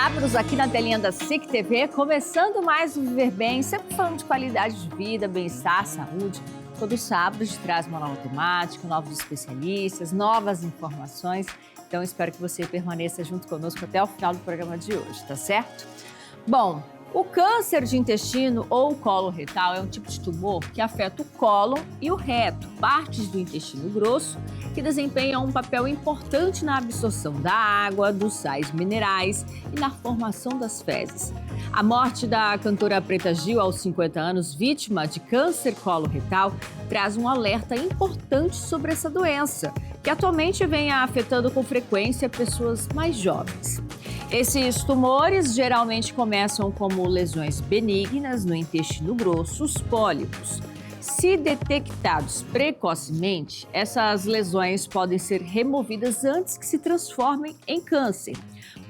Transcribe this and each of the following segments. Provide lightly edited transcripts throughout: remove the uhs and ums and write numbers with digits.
sábados aqui na telinha da SIC TV, começando mais o Viver Bem, sempre falando de qualidade de vida, bem-estar, saúde. Todo sábado a gente traz manual automático, novos especialistas, novas informações. Então espero que você permaneça junto conosco até o final do programa de hoje, tá certo? Bom, o câncer de intestino ou colo retal é um tipo de tumor que afeta o cólon e o reto, partes do intestino grosso, que desempenham um papel importante na absorção da água, dos sais minerais e na formação das fezes. A morte da cantora Preta Gil aos 50 anos, vítima de câncer coloretal, traz um alerta importante sobre essa doença, que atualmente vem afetando com frequência pessoas mais jovens. Esses tumores geralmente começam como lesões benignas no intestino grosso, os pólipos. Se detectados precocemente, essas lesões podem ser removidas antes que se transformem em câncer.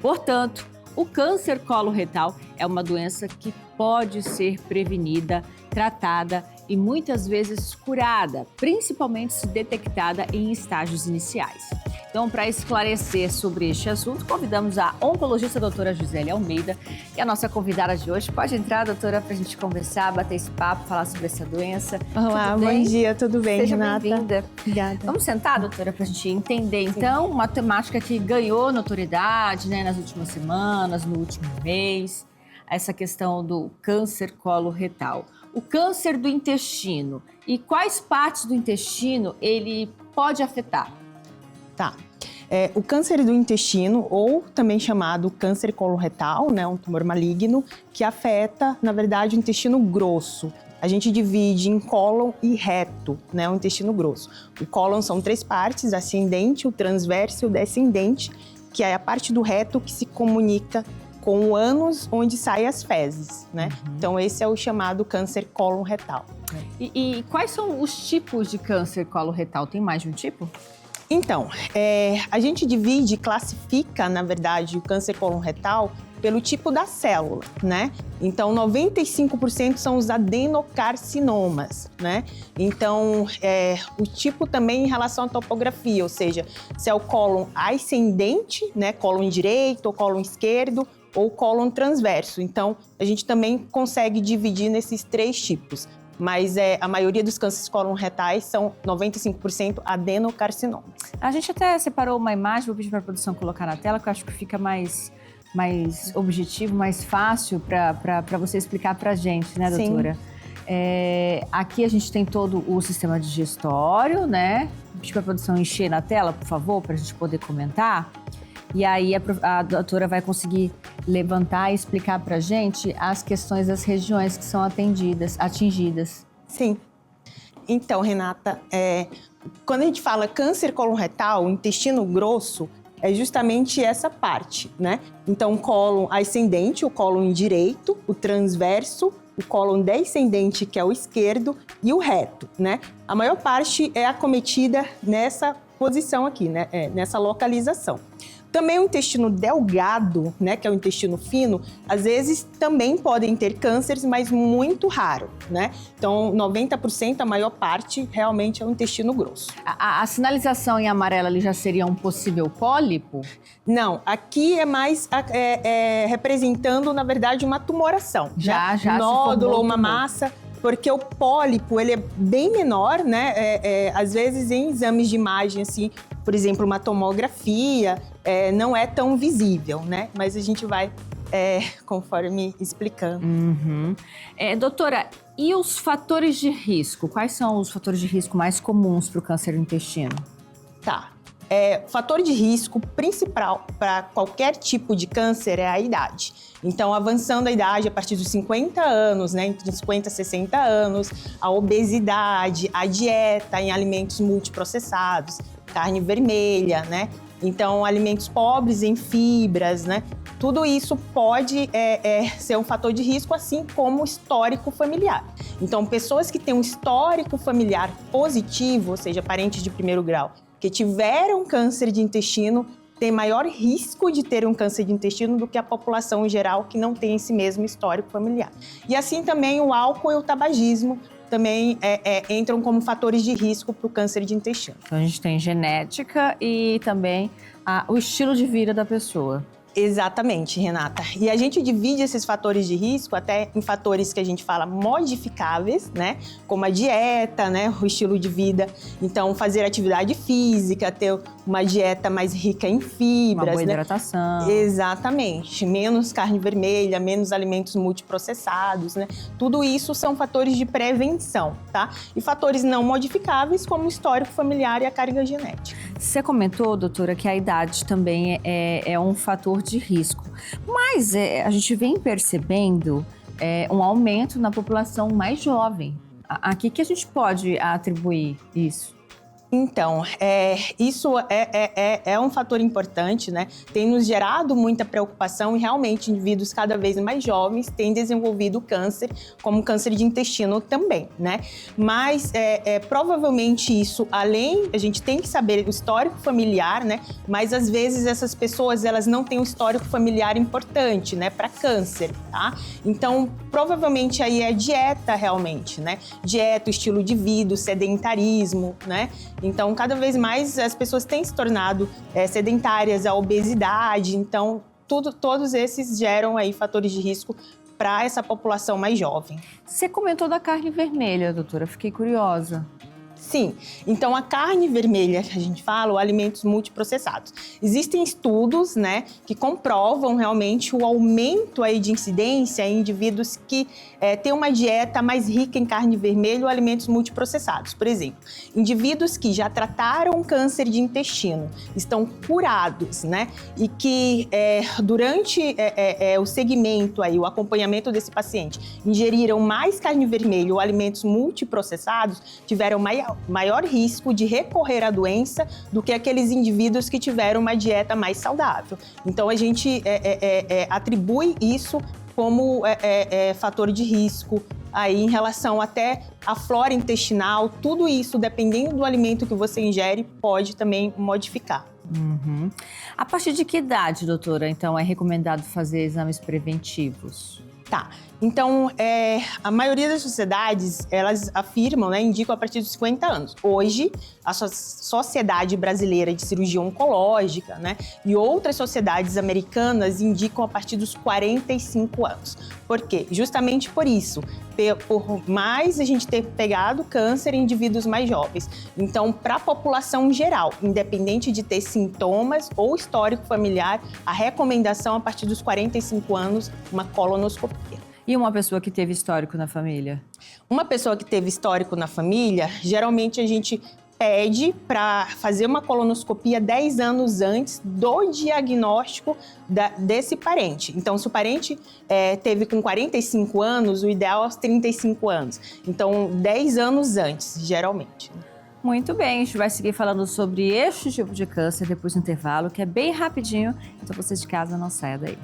Portanto, o câncer coloretal é uma doença que pode ser prevenida, tratada e muitas vezes curada, principalmente se detectada em estágios iniciais. Então, para esclarecer sobre este assunto, convidamos a oncologista doutora Gisele Almeida, que é a nossa convidada de hoje. Pode entrar, doutora, para a gente conversar, bater esse papo, falar sobre essa doença. Olá, bom dia, tudo bem, Seja Renata? bem-vinda. Obrigada. Vamos sentar, doutora, para a gente entender, então, uma temática que ganhou notoriedade, né, nas últimas semanas, no último mês, essa questão do câncer coloretal. O câncer do intestino e quais partes do intestino ele pode afetar? Tá. O câncer do intestino, ou também chamado câncer coloretal, né, um tumor maligno, que afeta, na verdade, o intestino grosso. A gente divide em cólon e reto, né, o intestino grosso. O cólon são 3 partes, ascendente, o transverso e o descendente, que é a parte do reto que se comunica com o ânus, onde saem as fezes, né? Então, esse é o chamado câncer coloretal. E quais são os tipos de câncer coloretal? Tem mais de um tipo? Então, a gente divide, classifica, na verdade, o câncer coloretal pelo tipo da célula, né? Então, 95% são os adenocarcinomas, né? Então, o tipo também em relação à topografia, ou seja, se é o cólon ascendente, né? Cólon direito ou cólon esquerdo, ou cólon transverso. Então, a gente também consegue dividir nesses 3 tipos. Mas a maioria dos cânceres coloretais são 95% adenocarcinomas. A gente até separou uma imagem, vou pedir para a produção colocar na tela, que eu acho que fica mais objetivo, mais fácil para você explicar para a gente, né, doutora? Sim. Aqui a gente tem todo o sistema digestório, né? Vou pedir para a produção encher na tela, por favor, para a gente poder comentar. E aí a doutora vai conseguir levantar e explicar para a gente as questões das regiões que são atingidas. Sim. Então, Renata, quando a gente fala câncer coloretal, o intestino grosso, é justamente essa parte, né? Então, cólon ascendente, o cólon direito, o transverso, o cólon descendente, que é o esquerdo, e o reto, né? A maior parte é acometida nessa posição aqui, né? Nessa localização. Também o intestino delgado, né, que é o intestino fino, às vezes também podem ter cânceres, mas muito raro, né? Então, 90%, a maior parte, realmente é o intestino grosso. A sinalização em amarelo ali já seria um possível pólipo? Não, aqui é mais representando, na verdade, uma tumoração. Já nódulo ou uma massa. Porque o pólipo, ele é bem menor, né? Às vezes, em exames de imagem, assim, por exemplo, uma tomografia, não é tão visível, né? Mas a gente vai, conforme explicando. Doutora, e os fatores de risco? Quais são os fatores de risco mais comuns para o câncer do intestino? Tá. Fator de risco principal para qualquer tipo de câncer é a idade. Então, avançando a idade a partir dos 50 anos, né, entre 50 e 60 anos, a obesidade, a dieta em alimentos multiprocessados, carne vermelha, né? Então, alimentos pobres em fibras, né? Tudo isso pode ser um fator de risco, assim como o histórico familiar. Então, pessoas que têm um histórico familiar positivo, ou seja, parentes de primeiro grau, que tiveram câncer de intestino, tem maior risco de ter um câncer de intestino do que a população em geral que não tem esse mesmo histórico familiar. E assim também o álcool e o tabagismo também entram como fatores de risco para o câncer de intestino. Então a gente tem genética e também o estilo de vida da pessoa. Exatamente, Renata. E a gente divide esses fatores de risco até em fatores que a gente fala modificáveis, né? Como a dieta, né? O estilo de vida. Então, fazer atividade física, ter uma dieta mais rica em fibras, uma boa né? hidratação. Exatamente. Menos carne vermelha, menos alimentos multiprocessados, né? Tudo isso são fatores de prevenção, tá? E fatores não modificáveis, como o histórico familiar e a carga genética. Você comentou, doutora, que a idade também é um fator de risco. Mas a gente vem percebendo um aumento na população mais jovem. A que a gente pode atribuir isso? Então, isso é um fator importante, né? Tem nos gerado muita preocupação e realmente indivíduos cada vez mais jovens têm desenvolvido câncer, como câncer de intestino também, né? Mas provavelmente isso, a gente tem que saber o histórico familiar, né? Mas às vezes essas pessoas, elas não têm um histórico familiar importante, né? Para câncer, tá? Então, provavelmente aí é dieta realmente, né? Dieta, estilo de vida, sedentarismo, né? Então, cada vez mais as pessoas têm se tornado sedentárias, a obesidade. Então, todos esses geram aí fatores de risco para essa população mais jovem. Você comentou da carne vermelha, doutora. Fiquei curiosa. Sim, então a carne vermelha que a gente fala, os alimentos multiprocessados. Existem estudos, né, que comprovam realmente o aumento aí de incidência em indivíduos que têm uma dieta mais rica em carne vermelha ou alimentos multiprocessados. Por exemplo, indivíduos que já trataram câncer de intestino, estão curados, né, e que durante o segmento aí, o acompanhamento desse paciente, ingeriram mais carne vermelha ou alimentos multiprocessados, tiveram maior risco de recorrer à doença do que aqueles indivíduos que tiveram uma dieta mais saudável. Então, a gente atribui isso como fator de risco aí em relação até à flora intestinal. Tudo isso, dependendo do alimento que você ingere, pode também modificar. Uhum. A partir de que idade, doutora, então, é recomendado fazer exames preventivos? Tá, então a maioria das sociedades, elas afirmam, né, indicam a partir dos 50 anos. Hoje, a Sociedade Brasileira de Cirurgia Oncológica, né, e outras sociedades americanas indicam a partir dos 45 anos. Por quê? Justamente por isso, por mais a gente ter pegado câncer em indivíduos mais jovens. Então, para a população geral, independente de ter sintomas ou histórico familiar, a recomendação a partir dos 45 anos, uma colonoscopia. E uma pessoa que teve histórico na família? Uma pessoa que teve histórico na família, geralmente a gente pede para fazer uma colonoscopia 10 anos antes do diagnóstico desse parente. Então, se o parente teve com 45 anos, o ideal é aos 35 anos. Então, 10 anos antes, geralmente. Muito bem, a gente vai seguir falando sobre este tipo de câncer depois do intervalo, que é bem rapidinho. Então, você de casa não saia daí.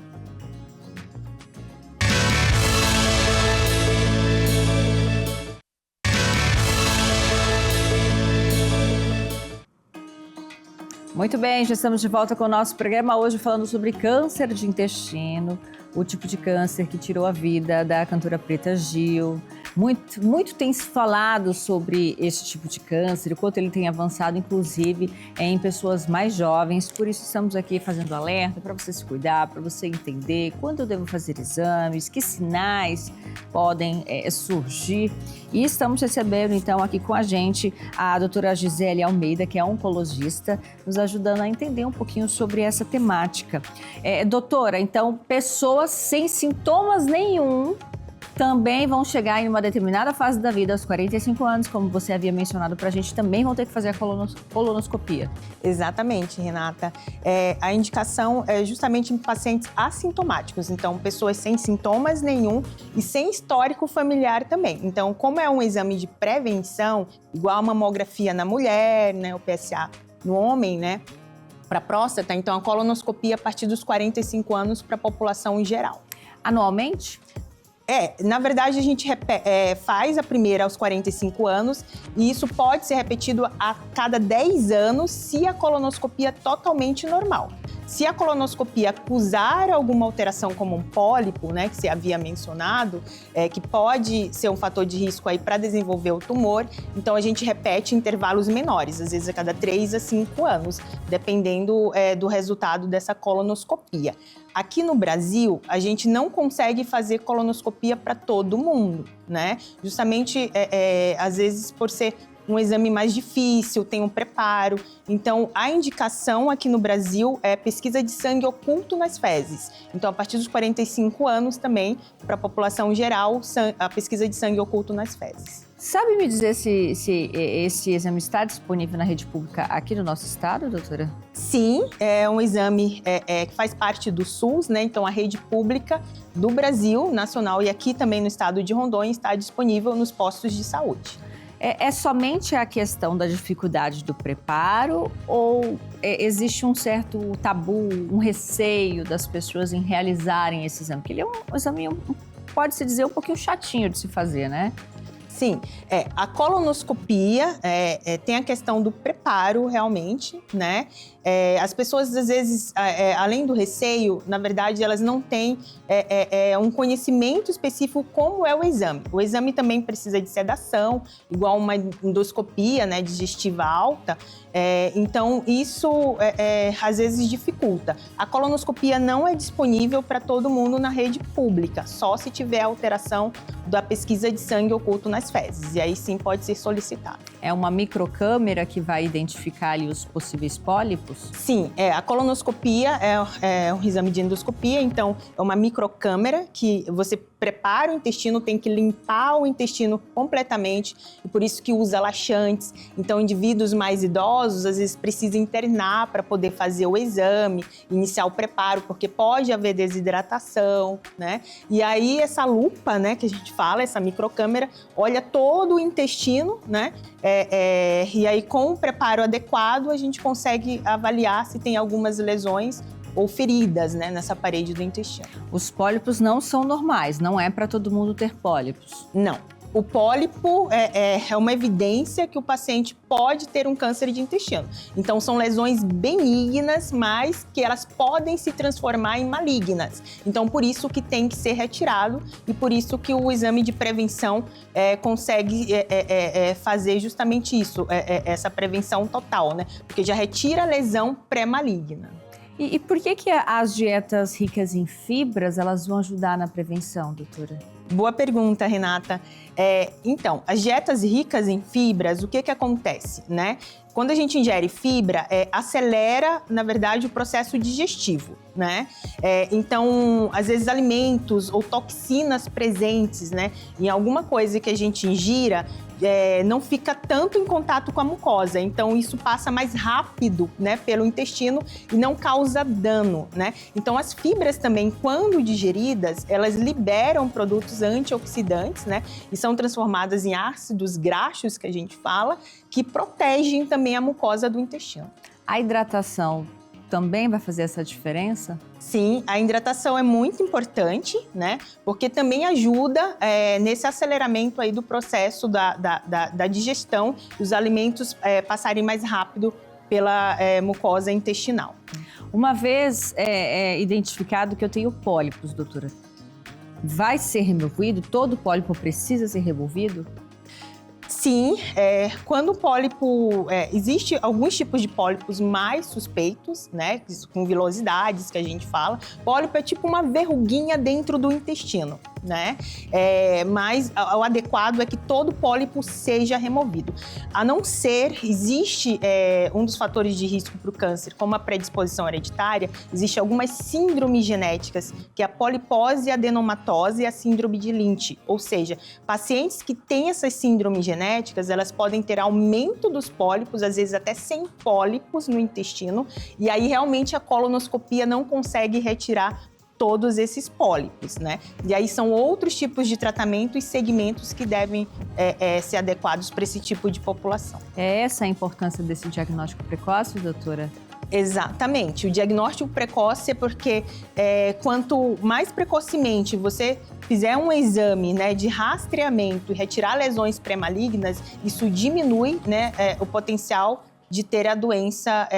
Muito bem, já estamos de volta com o nosso programa hoje falando sobre câncer de intestino, o tipo de câncer que tirou a vida da cantora Preta Gil. Muito tem se falado sobre esse tipo de câncer, o quanto ele tem avançado, inclusive, em pessoas mais jovens. Por isso, estamos aqui fazendo alerta para você se cuidar, para você entender quando eu devo fazer exames, que sinais podem surgir. E estamos recebendo, então, aqui com a gente a doutora Gisele Almeida, que é oncologista, nos ajudando a entender um pouquinho sobre essa temática. Doutora, então, pessoas sem sintomas nenhum também vão chegar em uma determinada fase da vida, aos 45 anos, como você havia mencionado para a gente, também vão ter que fazer a colonoscopia. Exatamente, Renata. A indicação é justamente em pacientes assintomáticos, então pessoas sem sintomas nenhum e sem histórico familiar também. Então, como é um exame de prevenção, igual a mamografia na mulher, né, o PSA no homem, né, para próstata, então a colonoscopia a partir dos 45 anos para a população em geral. Anualmente? Na verdade, a gente faz a primeira aos 45 anos e isso pode ser repetido a cada 10 anos se a colonoscopia é totalmente normal. Se a colonoscopia acusar alguma alteração como um pólipo, né, que você havia mencionado, que pode ser um fator de risco aí para desenvolver o tumor, então a gente repete em intervalos menores, às vezes a cada 3 a 5 anos, dependendo do resultado dessa colonoscopia. Aqui no Brasil, a gente não consegue fazer colonoscopia para todo mundo, né? Justamente, às vezes, por ser um exame mais difícil, tem um preparo. Então, a indicação aqui no Brasil é pesquisa de sangue oculto nas fezes. Então, a partir dos 45 anos também, para a população geral, a pesquisa de sangue oculto nas fezes. Sabe me dizer se esse exame está disponível na rede pública aqui no nosso estado, doutora? Sim, é um exame que faz parte do SUS, né? Então, a rede pública do Brasil, nacional e aqui também no estado de Rondônia está disponível nos postos de saúde. É somente a questão da dificuldade do preparo ou existe um certo tabu, um receio das pessoas em realizarem esse exame? Porque ele é um exame, pode-se dizer, um pouquinho chatinho de se fazer, né? Sim, a colonoscopia tem a questão do preparo realmente, né? As pessoas, às vezes, além do receio, na verdade, elas não têm um conhecimento específico como é o exame. O exame também precisa de sedação, igual uma endoscopia, né, digestiva alta. Então, isso às vezes dificulta. A colonoscopia não é disponível para todo mundo na rede pública, só se tiver alteração da pesquisa de sangue oculto nas fezes. E aí sim pode ser solicitado. É uma microcâmera que vai identificar ali os possíveis pólipos? Sim, a colonoscopia é um exame de endoscopia, então é uma microcâmera que você prepara o intestino, tem que limpar o intestino completamente e por isso que usa laxantes. Então, indivíduos mais idosos, às vezes, precisam internar para poder fazer o exame, iniciar o preparo, porque pode haver desidratação, né? E aí, essa lupa, né, que a gente fala, essa microcâmera, olha todo o intestino, né? E aí, com o preparo adequado, a gente consegue avaliar se tem algumas lesões ou feridas, né, nessa parede do intestino. Os pólipos não são normais, não é para todo mundo ter pólipos? Não. O pólipo é uma evidência que o paciente pode ter um câncer de intestino. Então, são lesões benignas, mas que elas podem se transformar em malignas. Então, por isso que tem que ser retirado e por isso que o exame de prevenção consegue fazer justamente isso, essa prevenção total, né? Porque já retira a lesão pré-maligna. E por que as dietas ricas em fibras, elas vão ajudar na prevenção, doutora? Boa pergunta, Renata. Então, as dietas ricas em fibras, o que acontece, né? Quando a gente ingere fibra, acelera, na verdade, o processo digestivo, né? Então, às vezes, alimentos ou toxinas presentes, né, em alguma coisa que a gente ingira, não fica tanto em contato com a mucosa. Então, isso passa mais rápido, né, pelo intestino e não causa dano, né? Então, as fibras também, quando digeridas, elas liberam produtos antioxidantes, né? E são transformadas em ácidos graxos, que a gente fala, que protegem também a mucosa do intestino. A hidratação também vai fazer essa diferença? Sim, a hidratação é muito importante, né? Porque também ajuda nesse aceleramento aí do processo da digestão e os alimentos passarem mais rápido pela mucosa intestinal. Uma vez identificado que eu tenho pólipos, doutora, vai ser removido? Todo pólipo precisa ser removido? Sim, quando o pólipo... Existe alguns tipos de pólipos mais suspeitos, né? Com vilosidades, que a gente fala. Pólipo é tipo uma verruguinha dentro do intestino, né? Mas o adequado é que todo pólipo seja removido. A não ser, existe um dos fatores de risco para o câncer, como a predisposição hereditária, existe algumas síndromes genéticas, que é a polipose adenomatose e a síndrome de Lynch. Ou seja, pacientes que têm essas síndromes genéticas, elas podem ter aumento dos pólipos, às vezes até 100 pólipos no intestino, e aí realmente a colonoscopia não consegue retirar todos esses pólipos, né? E aí são outros tipos de tratamento e segmentos que devem ser adequados para esse tipo de população. É essa a importância desse diagnóstico precoce, doutora? Exatamente. O diagnóstico precoce é porque quanto mais precocemente você fizer um exame, né, de rastreamento e retirar lesões pré-malignas, isso diminui, né, o potencial de ter a doença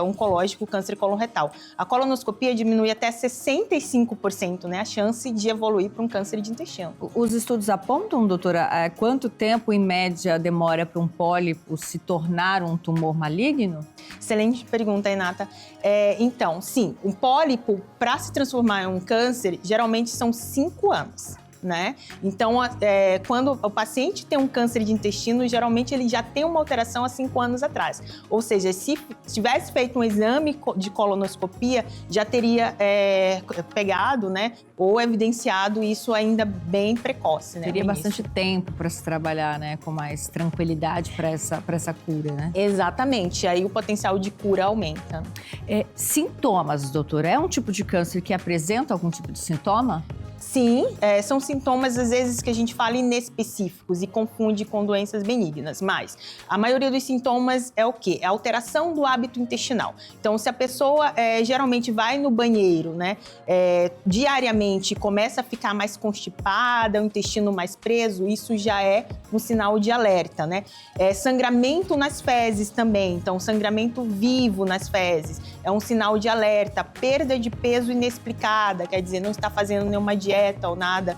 oncológica, o câncer coloretal. A colonoscopia diminui até 65%, né, a chance de evoluir para um câncer de intestino. Os estudos apontam, doutora, quanto tempo, em média, demora para um pólipo se tornar um tumor maligno? Excelente pergunta, Renata. Então, sim, um pólipo, para se transformar em um câncer, geralmente são 5 anos. Né? Então, quando o paciente tem um câncer de intestino, geralmente ele já tem uma alteração há 5 anos atrás. Ou seja, se tivesse feito um exame de colonoscopia, já teria pegado, né, ou evidenciado isso ainda bem precoce. Né, teria bastante tempo para se trabalhar, né, com mais tranquilidade para essa cura, né? Exatamente, aí o potencial de cura aumenta. Sintomas, doutora, é um tipo de câncer que apresenta algum tipo de sintoma? Sim, são sintomas, às vezes, que a gente fala inespecíficos e confunde com doenças benignas, mas a maioria dos sintomas é o quê? É a alteração do hábito intestinal. Então, se a pessoa geralmente vai no banheiro, né, diariamente, começa a ficar mais constipada, o intestino mais preso, isso já é um sinal de alerta, né? Sangramento nas fezes também, então sangramento vivo nas fezes, é um sinal de alerta. Perda de peso inexplicada, quer dizer, não está fazendo nenhuma dieta ou nada,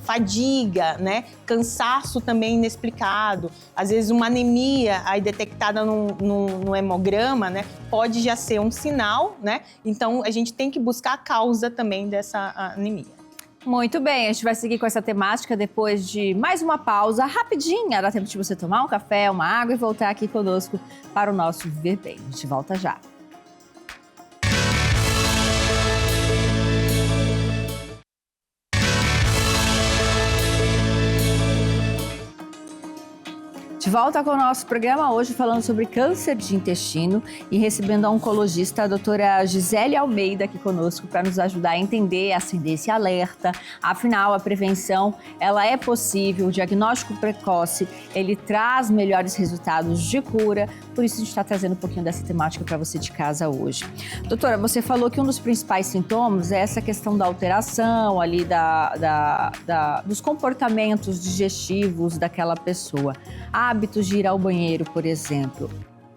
fadiga, né? Cansaço também inexplicado, às vezes uma anemia aí detectada no hemograma, né? Pode já ser um sinal, né? Então a gente tem que buscar a causa também dessa anemia. Muito bem, a gente vai seguir com essa temática depois de mais uma pausa rapidinha. Dá tempo de você tomar um café, uma água e voltar aqui conosco para o nosso Viver Bem. A gente volta já. De volta com o nosso programa hoje falando sobre câncer de intestino e recebendo a oncologista a doutora Gisele Almeida aqui conosco para nos ajudar a entender a ascendência alerta. Afinal, a prevenção, ela é possível, o diagnóstico precoce, ele traz melhores resultados de cura, por isso a gente está trazendo um pouquinho dessa temática para você de casa hoje. Doutora, você falou que um dos principais sintomas é essa questão da alteração ali dos comportamentos digestivos daquela pessoa. Hábitos de ir ao banheiro, por exemplo.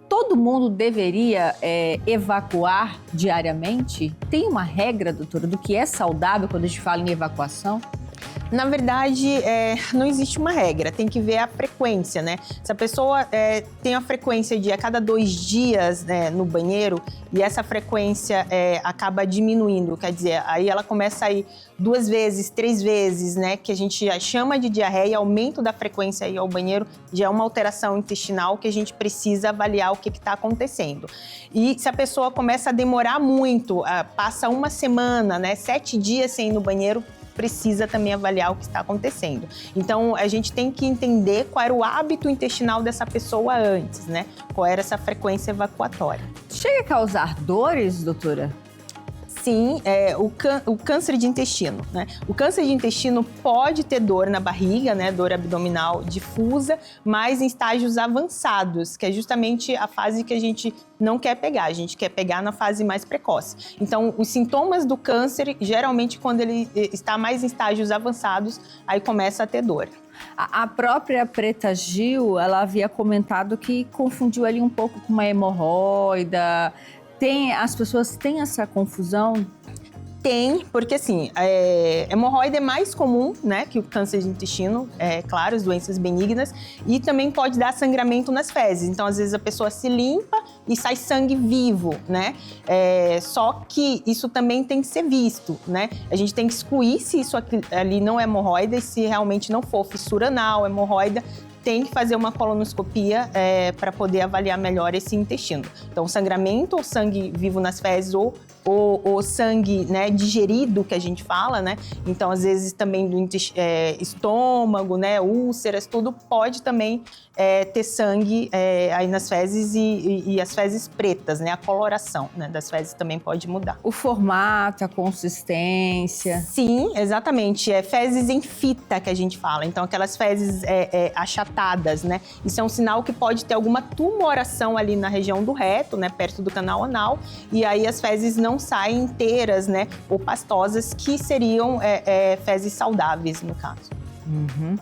Todo mundo deveria evacuar diariamente? Tem uma regra, doutora, do que é saudável quando a gente fala em evacuação? Na verdade, não existe uma regra, tem que ver a frequência, né? Se a pessoa tem a frequência de a cada 2 dias, né, no banheiro e essa frequência acaba diminuindo, quer dizer, aí ela começa a ir 2 vezes, 3 vezes, né, que a gente já chama de diarreia, aumento da frequência aí ao banheiro, já é uma alteração intestinal que a gente precisa avaliar o que está acontecendo. E se a pessoa começa a demorar muito, passa 1 semana, né, 7 dias sem ir no banheiro, precisa também avaliar o que está acontecendo. Então, a gente tem que entender qual era o hábito intestinal dessa pessoa antes, né? Qual era essa frequência evacuatória. Chega a causar dores, doutora? Sim, o câncer de intestino, né? O câncer de intestino pode ter dor na barriga, né? Dor abdominal difusa, mas em estágios avançados, que é justamente a fase que a gente não quer pegar, a gente quer pegar na fase mais precoce. Então, os sintomas do câncer, geralmente, quando ele está mais em estágios avançados, aí começa a ter dor. A própria Preta Gil, ela havia comentado que confundiu ali um pouco com uma hemorroida. As pessoas têm essa confusão? Tem, porque assim, hemorroida é mais comum, né, que o câncer de intestino, claro, as doenças benignas, e também pode dar sangramento nas fezes. Então, às vezes, a pessoa se limpa e sai sangue vivo, né? Só que isso também tem que ser visto, né? A gente tem que excluir se isso ali não é hemorroida e se realmente não for fissura anal, hemorroida, tem que fazer uma colonoscopia para poder avaliar melhor esse intestino. Então, sangramento ou sangue vivo nas fezes ou sangue, né, digerido, que a gente fala, né? Então, às vezes, também do estômago, né, úlceras, tudo pode também ter sangue aí nas fezes e as fezes pretas, né? A coloração, né, das fezes também pode mudar. O formato, a consistência. Sim, exatamente. Fezes em fita, que a gente fala. Então, aquelas fezes achatadas, né? Isso é um sinal que pode ter alguma tumoração ali na região do reto, né? Perto do canal anal. E aí as fezes não saem inteiras, né? Ou pastosas, que seriam fezes saudáveis, no caso. Uhum.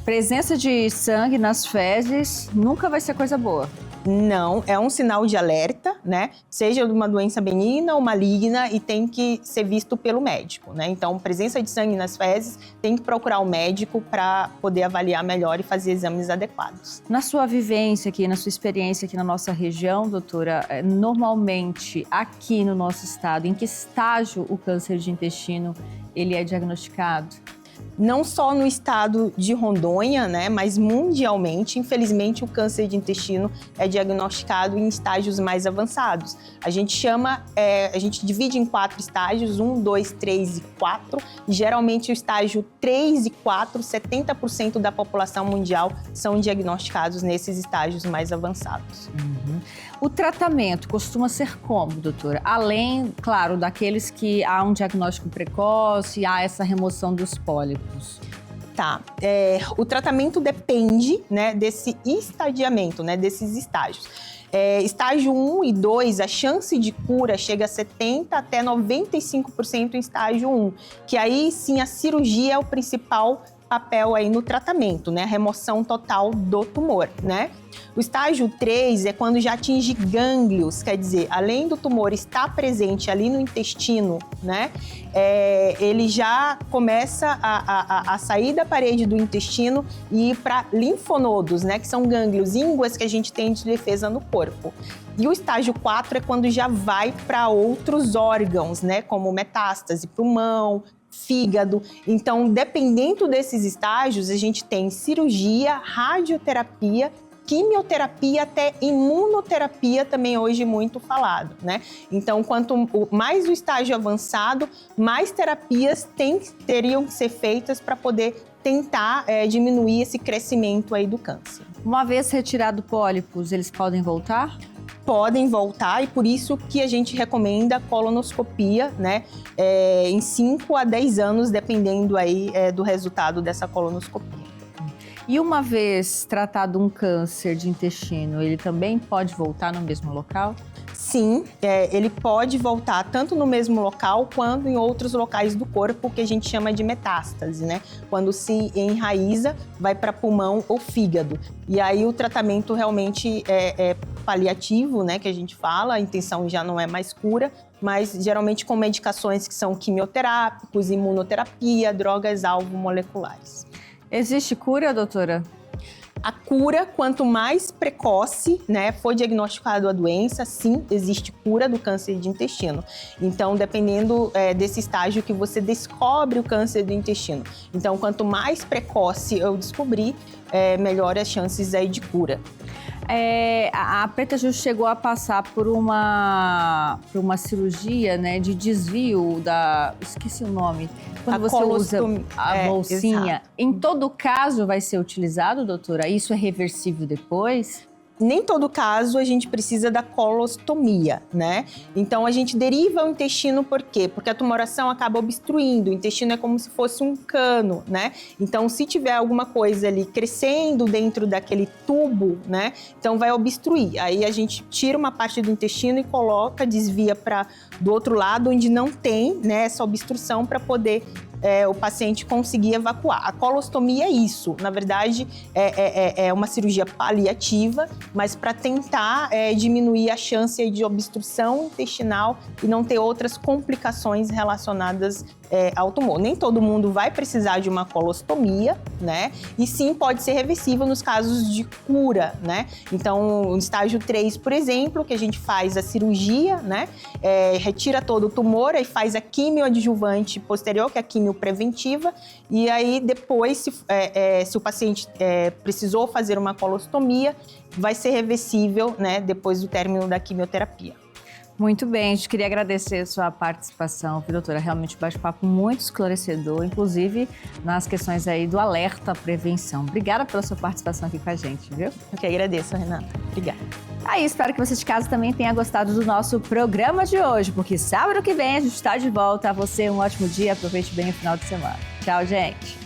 Presença de sangue nas fezes nunca vai ser coisa boa. Não, é um sinal de alerta, né? Seja de uma doença benigna ou maligna e tem que ser visto pelo médico, né? Então, presença de sangue nas fezes, tem que procurar o médico para poder avaliar melhor e fazer exames adequados. Na sua vivência aqui, na sua experiência aqui na nossa região, doutora, normalmente aqui no nosso estado, em que estágio o câncer de intestino ele é diagnosticado? Não só no estado de Rondônia, né, mas mundialmente, infelizmente, o câncer de intestino é diagnosticado em estágios mais avançados. A gente divide em 4 estágios, 1, 2, 3 e 4. E geralmente o estágio 3 e 4, 70% da população mundial são diagnosticados nesses estágios mais avançados. Uhum. O tratamento costuma ser como, doutora? Além, claro, daqueles que há um diagnóstico precoce, há essa remoção dos pólipos. Tá, o tratamento depende, né, desse estadiamento, né, desses estágios. Estágio 1 e 2, a chance de cura chega a 70% até 95% em estágio 1, que aí sim a cirurgia é o principal papel aí no tratamento, né? A remoção total do tumor, né? O estágio 3 é quando já atinge gânglios, quer dizer, além do tumor estar presente ali no intestino, né? Ele já começa a sair da parede do intestino e ir para linfonodos, né? Que são gânglios ínguas que a gente tem de defesa no corpo. E o estágio 4 é quando já vai para outros órgãos, né? Como metástase, pulmão, fígado. Então, dependendo desses estágios, a gente tem cirurgia, radioterapia, quimioterapia, até imunoterapia também hoje muito falado, né? Então, quanto mais o estágio avançado, mais terapias teriam que ser feitas para poder tentar diminuir esse crescimento aí do câncer. Uma vez retirado pólipos, eles podem voltar? Podem voltar e por isso que a gente recomenda colonoscopia, né, em 5 a 10 anos, dependendo aí do resultado dessa colonoscopia. E uma vez tratado um câncer de intestino, ele também pode voltar no mesmo local? Sim, ele pode voltar tanto no mesmo local quanto em outros locais do corpo, que a gente chama de metástase, né? Quando se enraiza, vai para pulmão ou fígado. E aí o tratamento realmente é paliativo, né? Que a gente fala, a intenção já não é mais cura, mas geralmente com medicações que são quimioterápicos, imunoterapia, drogas alvo moleculares. Existe cura, doutora? A cura, quanto mais precoce, né, for diagnosticado a doença, sim, existe cura do câncer de intestino. Então, dependendo desse estágio que você descobre o câncer do intestino. Então, quanto mais precoce eu descobrir, melhor as chances aí de cura. A Preta Gil chegou a passar por uma cirurgia, né, de desvio da... Esqueci o nome. Quando você usa a bolsinha. Exato. Em todo caso vai ser utilizado, doutora? Isso é reversível depois? Nem todo caso a gente precisa da colostomia, né? Então a gente deriva o intestino por quê? Porque a tumoração acaba obstruindo, o intestino é como se fosse um cano, né? Então se tiver alguma coisa ali crescendo dentro daquele tubo, né? Então vai obstruir. Aí a gente tira uma parte do intestino e coloca, desvia para do outro lado onde não tem, né, essa obstrução para poder o paciente conseguir evacuar. A colostomia é isso, na verdade é uma cirurgia paliativa, mas para tentar diminuir a chance de obstrução intestinal e não ter outras complicações relacionadas ao tumor. Nem todo mundo vai precisar de uma colostomia, né? E sim, pode ser reversível nos casos de cura, né? Então, no estágio 3, por exemplo, que a gente faz a cirurgia, né? Retira todo o tumor, aí faz a quimioadjuvante posterior, que é a quimio preventiva, e aí depois, se o paciente precisou fazer uma colostomia, vai ser reversível, né? Depois do término da quimioterapia. Muito bem, a gente queria agradecer a sua participação, doutora, realmente um bate-papo muito esclarecedor, inclusive nas questões aí do alerta à prevenção. Obrigada pela sua participação aqui com a gente, viu? Eu que agradeço, Renata. Obrigada. Aí, espero que você de casa também tenha gostado do nosso programa de hoje, porque sábado que vem a gente está de volta. A você um ótimo dia, aproveite bem o final de semana. Tchau, gente!